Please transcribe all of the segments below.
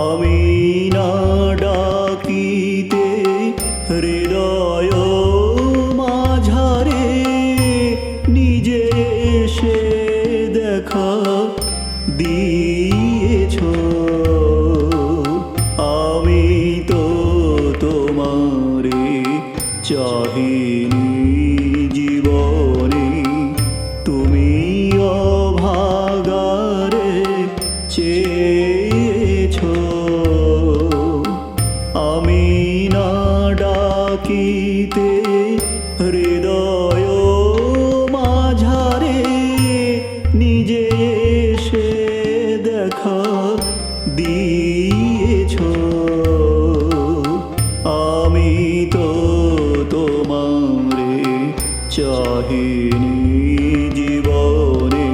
আমি না ডাকিতে হৃদয় মাঝারে নিজে এসে দেখা দিয়েছ। আমি তো তোমারে চাহিনি জীবনে, তুমি অভাগারে চেয়েছ। আমি না ডাকিতে হৃদয় মাঝারে নিজে এসে দেখা দিয়েছ। আমি তো তোমারে চাহিনি জীবনে।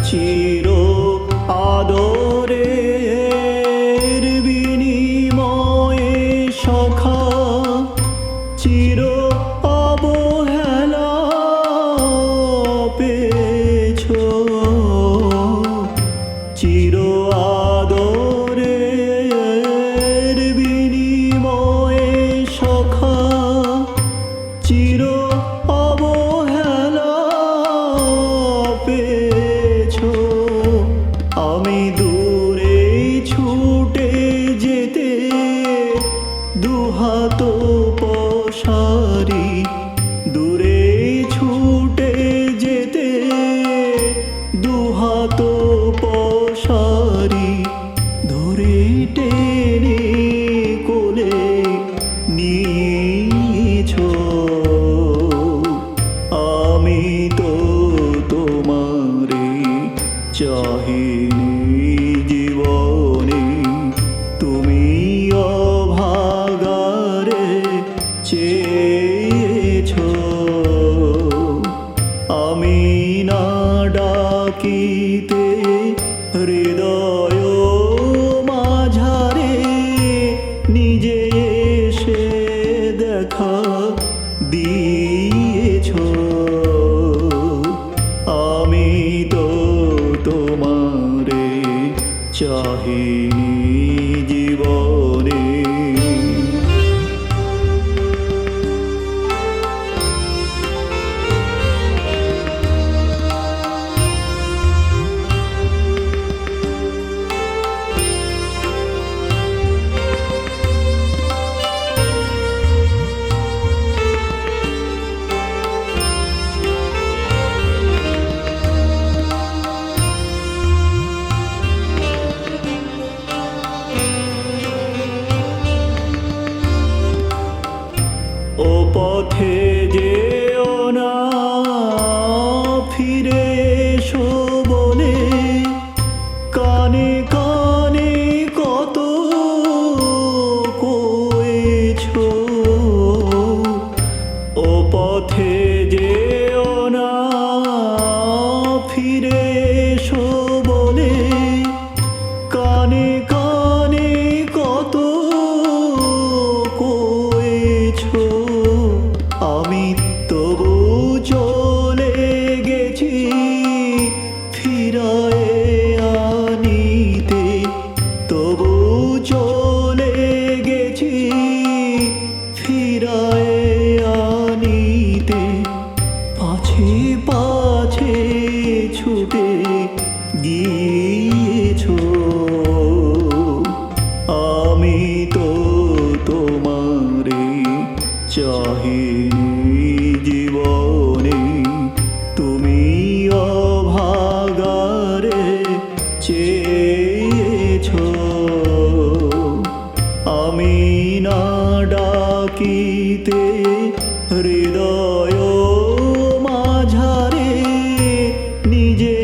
চির আদরের বিনিময়ে সখা চির অবহেলা পেয়েছ। চির আদরের বিনিময়ে সখা চির অবহেলা পেয়েছ। আমি দূরে ছুটে যেতে দুহাত পসারি, দূরে ছুটে যেতে দুহাত পসারি ধরে টেনে কোলে নিয়েছ। আমি তো তোমারে চাহিনি জীবনে, তুমি অভাগারে চেয়েছ। আমি না ডাকিতে হৃদয় মাঝারে নিজে এসে দেখা দিয়েছ। আমি তো তোমারে চাহিনি জীবনে। ও পথে যেও না ফিরে এসো বলে কানে কানে কত কয়েছ। ও পথে যেও না ফিরে এসো বলে কানে কানে কত কয়েছ। আমি তবু চলে গেছি ফিরায়ে আনিতে, তবু চলে গেছি ফিরায়ে আনিতে। পাছে পাছে ছুটে গিয়েছ। আমি তো তোমারে চাহিনি জীবনে, তুমি অভাগারে চেয়েছ। আমি না ডাকিতে হৃদয় মাঝারে নিজে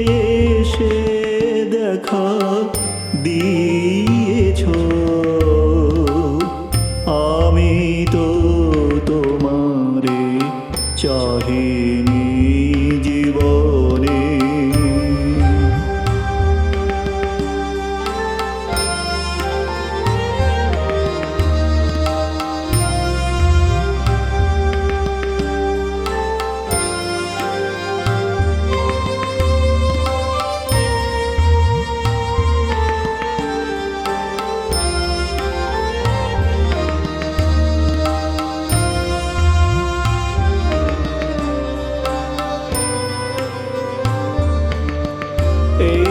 এই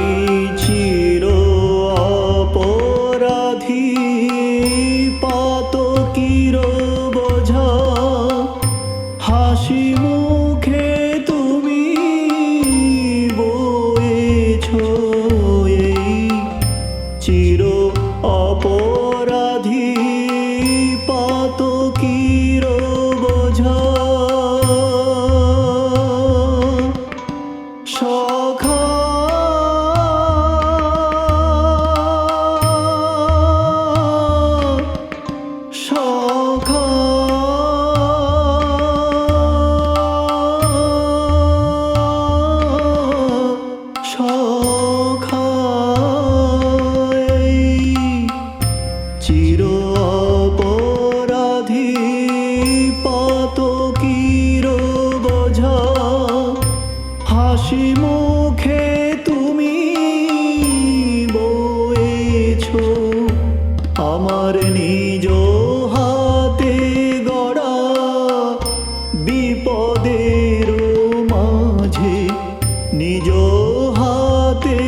চির অপরাধী পাতকীর বোঝা হাসি মুখে তুমি বয়েছো। এই চির অপরাধী পাতকীর বোঝা সখা সখা সখা এই চির অপরাধী পাতকীর বোঝা হাসি মুখে তুমি বয়েছো। আমার নিজ হাতে গড়া বিপদের মাঝে নিজ হাতে